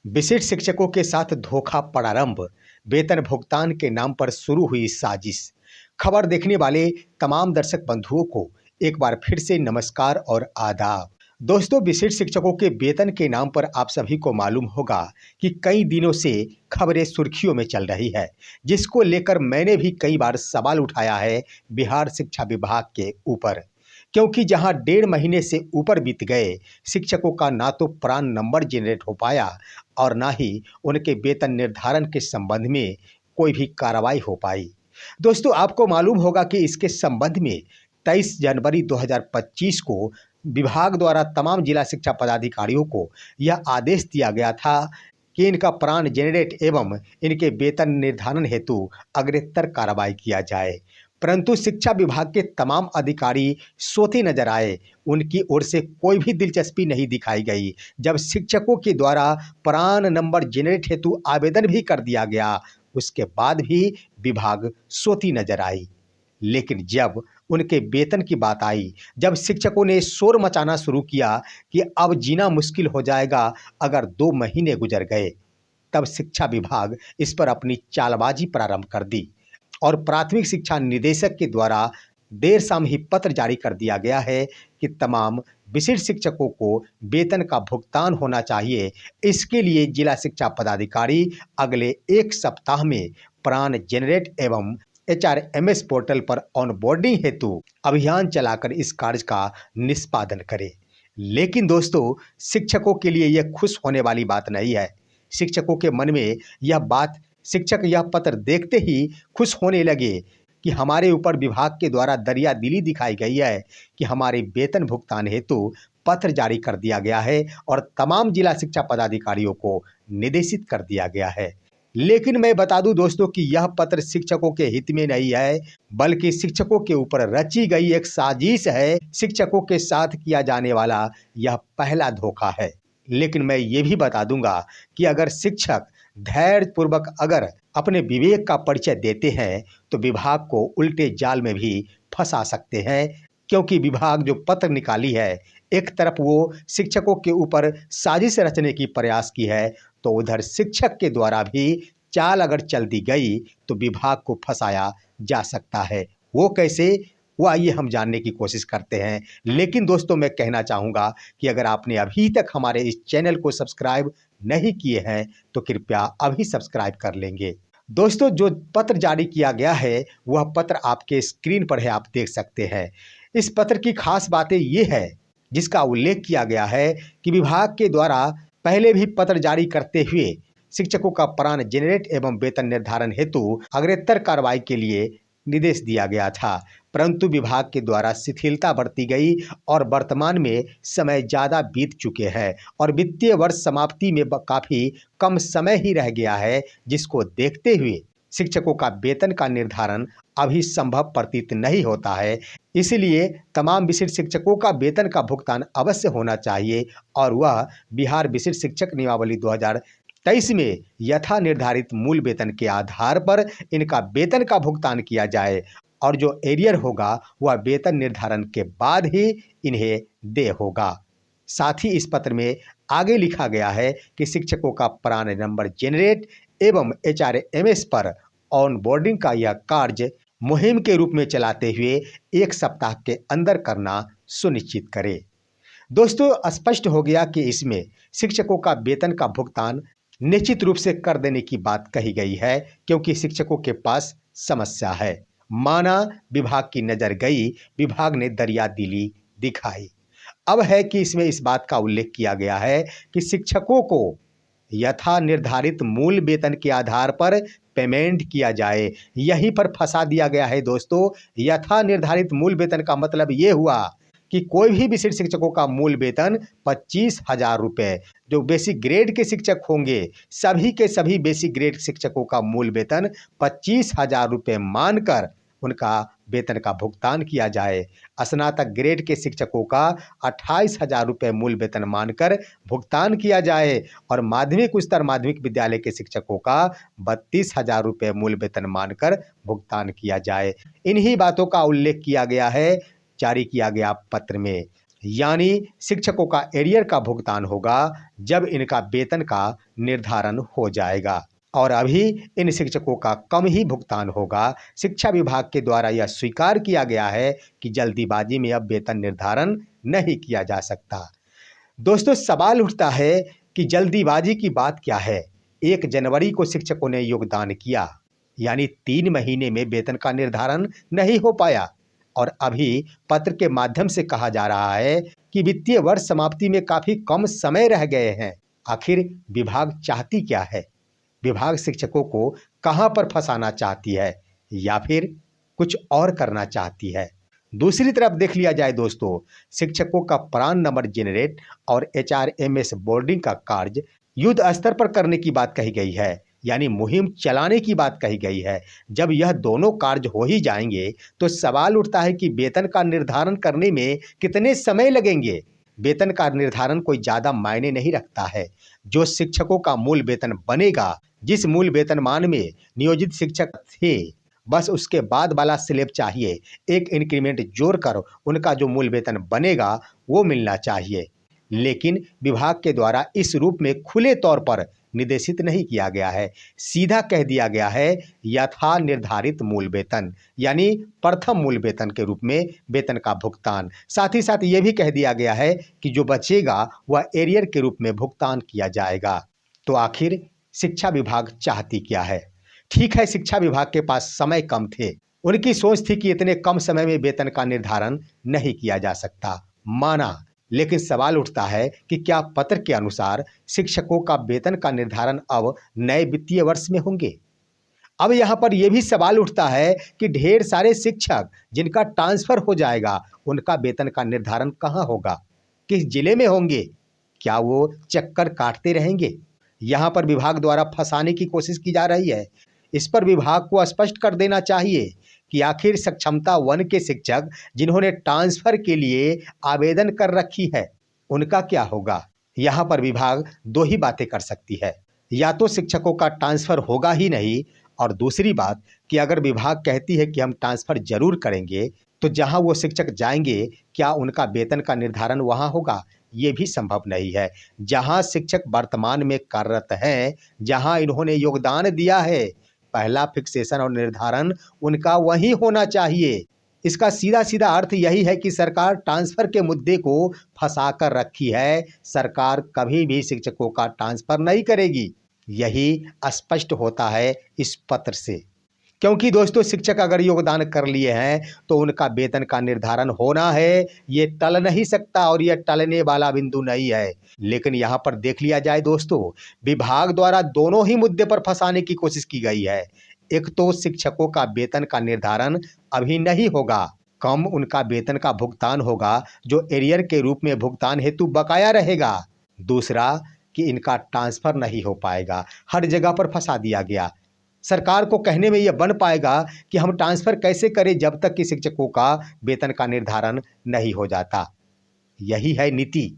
विशिष्ट शिक्षकों के साथ धोखा प्रारंभ, वेतन भुगतान के नाम पर शुरू हुई साजिश। खबर देखने वाले तमाम दर्शक बंधुओं को एक बार फिर से नमस्कार और आदाब। दोस्तों, विशिष्ट शिक्षकों के वेतन के नाम पर आप सभी को मालूम होगा कि कई दिनों से खबरें सुर्खियों में चल रही है, जिसको लेकर मैंने भी कई बार सवाल उठाया है बिहार शिक्षा विभाग के ऊपर। क्योंकि जहां 1.5 महीने से ऊपर बीत गए, शिक्षकों का ना तो प्रान नंबर जनरेट हो पाया और ना ही उनके वेतन निर्धारण के संबंध में कोई भी कार्रवाई हो पाई। दोस्तों, आपको मालूम होगा कि इसके संबंध में 23 जनवरी 2025 को विभाग द्वारा तमाम जिला शिक्षा पदाधिकारियों को यह आदेश दिया गया था कि इनका प्रान जनरेट एवं इनके वेतन निर्धारण हेतु अग्रेतर कार्रवाई किया जाए। परंतु शिक्षा विभाग के तमाम अधिकारी सोते नजर आए। उनकी ओर से कोई भी दिलचस्पी नहीं दिखाई गई। जब शिक्षकों के द्वारा प्रान नंबर जनरेट हेतु आवेदन भी कर दिया गया, उसके बाद भी विभाग सोती नजर आई। लेकिन जब उनके वेतन की बात आई, जब शिक्षकों ने शोर मचाना शुरू किया कि अब जीना मुश्किल हो जाएगा अगर 2 महीने गुजर गए, तब शिक्षा विभाग इस पर अपनी चालबाजी प्रारंभ कर दी और प्राथमिक शिक्षा निदेशक के द्वारा देर शाम ही पत्र जारी कर दिया गया है कि तमाम विशिष्ट शिक्षकों को वेतन का भुगतान होना चाहिए। इसके लिए जिला शिक्षा पदाधिकारी अगले 1 सप्ताह में प्रान जनरेट एवं HRMS पोर्टल पर ऑनबोर्डिंग हेतु अभियान चलाकर इस कार्य का निष्पादन करे। लेकिन दोस्तों, शिक्षकों के लिए यह खुश होने वाली बात नहीं है। शिक्षकों के मन में शिक्षक यह पत्र देखते ही खुश होने लगे कि हमारे ऊपर विभाग के द्वारा दरिया दिली दिखाई गई है कि हमारे वेतन भुगतान हेतु पत्र जारी कर दिया गया है और तमाम जिला शिक्षा पदाधिकारियों को निर्देशित कर दिया गया है। लेकिन मैं बता दूं दोस्तों कि यह पत्र शिक्षकों के हित में नहीं है, बल्कि शिक्षकों के ऊपर रची गई एक साजिश है। शिक्षकों के साथ किया जाने वाला यह पहला धोखा है। लेकिन मैं ये भी बता दूंगा कि अगर शिक्षक धैर्यपूर्वक अगर अपने विवेक का परिचय देते हैं तो विभाग को उल्टे जाल में भी फंसा सकते हैं। क्योंकि विभाग जो पत्र निकाली है, एक तरफ वो शिक्षकों के ऊपर साजिश रचने की प्रयास की है, तो उधर शिक्षक के द्वारा भी चाल अगर चल दी गई तो विभाग को फंसाया जा सकता है। वो कैसे, वो आइए हम जानने की कोशिश करते हैं। लेकिन दोस्तों, मैं कहना चाहूँगा कि अगर आपने अभी तक हमारे इस चैनल को सब्सक्राइब नहीं किए हैं तो कृपया अभी सब्सक्राइब कर लेंगे। दोस्तों, जो पत्र जारी किया गया है वह पत्र आपके स्क्रीन पर है, आप देख सकते हैं। इस पत्र की खास बातें ये है, जिसका उल्लेख किया गया है कि विभाग के द्वारा पहले भी पत्र जारी करते हुए शिक्षकों का प्रान जनरेट एवं वेतन निर्धारण हेतु अग्रेतर कार्रवाई के लिए निर्देश दिया गया था, परंतु विभाग के द्वारा शिथिलता बरती गई और वर्तमान में समय ज़्यादा बीत चुके हैं और वित्तीय वर्ष समाप्ति में काफ़ी कम समय ही रह गया है, जिसको देखते हुए शिक्षकों का वेतन का निर्धारण अभी संभव प्रतीत नहीं होता है। इसलिए तमाम विशिष्ट शिक्षकों का वेतन का भुगतान अवश्य होना चाहिए और वह बिहार विशिष्ट शिक्षक नियमावली 2023 में यथा निर्धारित मूल वेतन के आधार पर इनका वेतन का भुगतान किया जाए और जो एरियर होगा वह वेतन निर्धारण के बाद ही इन्हें दे होगा। साथ ही इस पत्र में आगे लिखा गया है कि शिक्षकों का प्रान नंबर जनरेट एवं HRMS पर ऑनबोर्डिंग का यह कार्य मुहिम के रूप में चलाते हुए 1 सप्ताह के अंदर करना सुनिश्चित करें। दोस्तों, स्पष्ट हो गया कि इसमें शिक्षकों का वेतन का भुगतान निश्चित रूप से कर देने की बात कही गई है, क्योंकि शिक्षकों के पास समस्या है। माना विभाग की नजर गई, विभाग ने दरिया दिली दिखाई। अब है कि इसमें इस बात का उल्लेख किया गया है कि शिक्षकों को यथा निर्धारित मूल वेतन के आधार पर पेमेंट किया जाए। यहीं पर फंसा दिया गया है दोस्तों। यथा निर्धारित मूल वेतन का मतलब ये हुआ कि कोई भी विशिष्ट शिक्षकों का मूल वेतन 25,000 रुपये, जो बेसिक ग्रेड के शिक्षक होंगे सभी के सभी बेसिक ग्रेड शिक्षकों का मूल वेतन 25,000 रुपये मानकर उनका वेतन का भुगतान किया जाए। स्नातक ग्रेड के शिक्षकों का 28,000 रुपये मूल वेतन मानकर भुगतान किया जाए और माध्यमिक उच्चतर माध्यमिक विद्यालय के शिक्षकों का 32,000 रुपये मूल वेतन मानकर भुगतान किया जाए। इन्हीं बातों का उल्लेख किया गया है जारी किया गया पत्र में। यानी शिक्षकों का एरियर का भुगतान होगा जब इनका वेतन का निर्धारण हो जाएगा, और अभी इन शिक्षकों का कम ही भुगतान होगा। शिक्षा विभाग के द्वारा यह स्वीकार किया गया है कि जल्दीबाजी में अब वेतन निर्धारण नहीं किया जा सकता। दोस्तों, सवाल उठता है कि जल्दीबाजी की बात क्या है। 1 जनवरी को शिक्षकों ने योगदान किया, यानी 3 महीने में वेतन का निर्धारण नहीं हो पाया, और अभी पत्र के माध्यम से कहा जा रहा है कि वित्तीय वर्ष समाप्ति में काफी कम समय रह गए हैं। आखिर विभाग चाहती क्या है? विभाग शिक्षकों को कहां पर फंसाना चाहती है, या फिर कुछ और करना चाहती है? दूसरी तरफ देख लिया जाए दोस्तों, शिक्षकों का प्रान नंबर जेनरेट और HRMS बोर्डिंग का कार्य युद्ध स्तर पर करने की बात कही गई है, यानी मुहिम चलाने की बात कही गई है। जब यह दोनों कार्य हो ही जाएंगे तो सवाल उठता है कि वेतन का निर्धारण करने में कितने समय लगेंगे। वेतन का निर्धारण कोई ज़्यादा मायने नहीं रखता है। जो शिक्षकों का मूल वेतन बनेगा, जिस मूल वेतनमान में नियोजित शिक्षक थे, बस उसके बाद वाला स्लैब चाहिए। एक इंक्रीमेंट जोड़कर उनका जो मूल वेतन बनेगा वो मिलना चाहिए। लेकिन विभाग के द्वारा इस रूप में खुले तौर पर निर्देशित नहीं किया गया है। सीधा कह दिया गया है यथा निर्धारित मूल वेतन, यानी प्रथम मूल वेतन के रूप में वेतन का भुगतान। साथ ही साथ ये भी कह दिया गया है कि जो बचेगा वह एरियर के रूप में भुगतान किया जाएगा। तो आखिर शिक्षा विभाग चाहती क्या है? ठीक है, शिक्षा विभाग के पास समय कम थे। उनकी सोच थी कि इतने कम समय में वेतन का निर्धारण नहीं किया जा सकता, माना। लेकिन सवाल उठता है कि क्या पत्र के अनुसार शिक्षकों का वेतन का निर्धारण अब नए वित्तीय वर्ष में होंगे? अब यहाँ पर यह भी सवाल उठता है कि ढेर सारे शिक्षक जिनका ट्रांसफर हो जाएगा, उनका वेतन का निर्धारण कहाँ होगा, किस जिले में होंगे? क्या वो चक्कर काटते रहेंगे? यहाँ पर विभाग द्वारा फंसाने की कोशिश की जा रही है। इस पर विभाग को स्पष्ट कर देना चाहिए कि आखिर सक्षमता 1 के शिक्षक जिन्होंने ट्रांसफर के लिए आवेदन कर रखी है, उनका क्या होगा? यहाँ पर विभाग 2 ही बातें कर सकती है। या तो शिक्षकों का ट्रांसफर होगा ही नहीं, और दूसरी बात कि अगर विभाग कहती है कि हम ट्रांसफर जरूर करेंगे, तो जहाँ वो शिक्षक जाएंगे क्या उनका वेतन का निर्धारण वहाँ होगा? ये भी संभव नहीं है। जहाँ शिक्षक वर्तमान में कार्यरत हैं, जहाँ इन्होंने योगदान दिया है, पहला फिक्सेशन और निर्धारण उनका वही होना चाहिए। इसका सीधा सीधा अर्थ यही है कि सरकार ट्रांसफर के मुद्दे को फंसा कर रखी है। सरकार कभी भी शिक्षकों का ट्रांसफर नहीं करेगी, यही स्पष्ट होता है इस पत्र से। क्योंकि दोस्तों, शिक्षक अगर योगदान कर लिए हैं तो उनका वेतन का निर्धारण होना है, ये टल नहीं सकता, और ये टलने वाला बिंदु नहीं है। लेकिन यहाँ पर देख लिया जाए दोस्तों, विभाग द्वारा दोनों ही मुद्दे पर फंसाने की कोशिश की गई है। एक तो शिक्षकों का वेतन का निर्धारण अभी नहीं होगा, कम उनका वेतन का भुगतान होगा जो एरियर के रूप में भुगतान हेतु बकाया रहेगा। दूसरा कि इनका ट्रांसफर नहीं हो पाएगा। हर जगह पर फंसा दिया गया। सरकार को कहने में यह बन पाएगा कि हम ट्रांसफर कैसे करें जब तक कि शिक्षकों का वेतन का निर्धारण नहीं हो जाता। यही है नीति।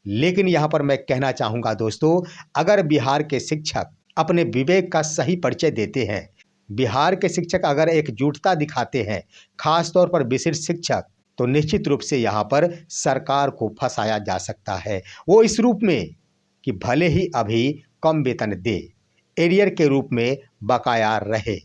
लेकिन यहाँ पर मैं कहना चाहूँगा दोस्तों, अगर बिहार के शिक्षक अपने विवेक का सही परिचय देते हैं, बिहार के शिक्षक अगर एकजुटता दिखाते हैं, खास तौर पर विशिष्ट शिक्षक, तो निश्चित रूप से यहाँ पर सरकार को फंसाया जा सकता है। वो इस रूप में कि भले ही अभी कम वेतन दे, एरियर के रूप में बकाया रहे,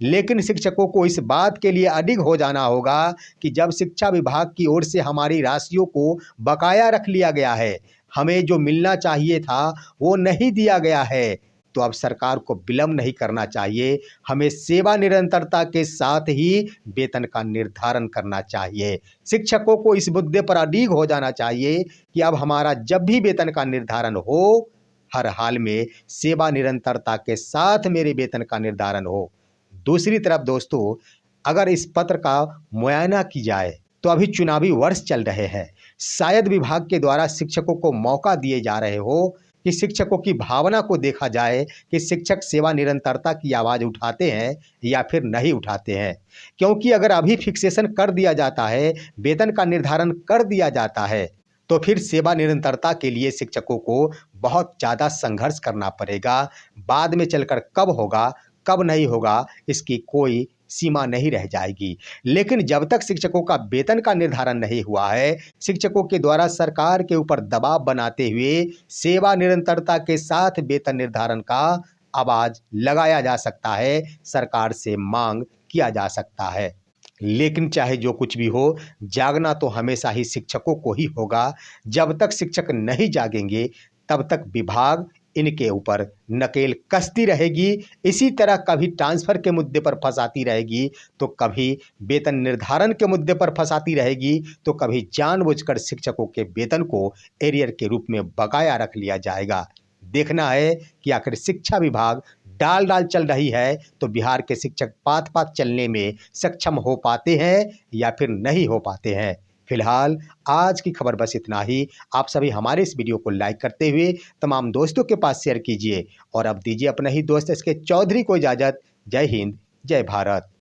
लेकिन शिक्षकों को इस बात के लिए अडिग हो जाना होगा कि जब शिक्षा विभाग की ओर से हमारी राशियों को बकाया रख लिया गया है, हमें जो मिलना चाहिए था वो नहीं दिया गया है, तो अब सरकार को विलंब नहीं करना चाहिए। हमें सेवा निरंतरता के साथ ही वेतन का निर्धारण करना चाहिए। शिक्षकों को इस मुद्दे पर अडिग हो जाना चाहिए कि अब हमारा जब भी वेतन का निर्धारण हो, हर हाल में सेवा निरंतरता के साथ मेरे वेतन का निर्धारण हो। दूसरी तरफ दोस्तों, अगर इस पत्र का मुआयना की जाए तो अभी चुनावी वर्ष चल रहे हैं। शायद विभाग के द्वारा शिक्षकों को मौका दिए जा रहे हो कि शिक्षकों की भावना को देखा जाए कि शिक्षक सेवा निरंतरता की आवाज़ उठाते हैं या फिर नहीं उठाते हैं। क्योंकि अगर अभी फिक्सेशन कर दिया जाता है, वेतन का निर्धारण कर दिया जाता है, तो फिर सेवा निरंतरता के लिए शिक्षकों को बहुत ज़्यादा संघर्ष करना पड़ेगा। बाद में चलकर कब होगा, कब नहीं होगा, इसकी कोई सीमा नहीं रह जाएगी। लेकिन जब तक शिक्षकों का वेतन का निर्धारण नहीं हुआ है, शिक्षकों के द्वारा सरकार के ऊपर दबाव बनाते हुए सेवा निरंतरता के साथ वेतन निर्धारण का आवाज लगाया जा सकता है, सरकार से मांग किया जा सकता है। लेकिन चाहे जो कुछ भी हो, जागना तो हमेशा ही शिक्षकों को ही होगा। जब तक शिक्षक नहीं जागेंगे, तब तक विभाग इनके ऊपर नकेल कसती रहेगी। इसी तरह कभी ट्रांसफ़र के मुद्दे पर फंसाती रहेगी, तो कभी वेतन निर्धारण के मुद्दे पर फंसाती रहेगी, तो कभी जानबूझकर शिक्षकों के वेतन को एरियर के रूप में बकाया रख लिया जाएगा। देखना है कि आखिर शिक्षा विभाग डाल चल रही है तो बिहार के शिक्षक पात चलने में सक्षम हो पाते हैं या फिर नहीं हो पाते हैं। फिलहाल आज की खबर बस इतना ही। आप सभी हमारे इस वीडियो को लाइक करते हुए तमाम दोस्तों के पास शेयर कीजिए और अब दीजिए अपने ही दोस्त एसके चौधरी को इजाज़त। जय हिंद, जय भारत।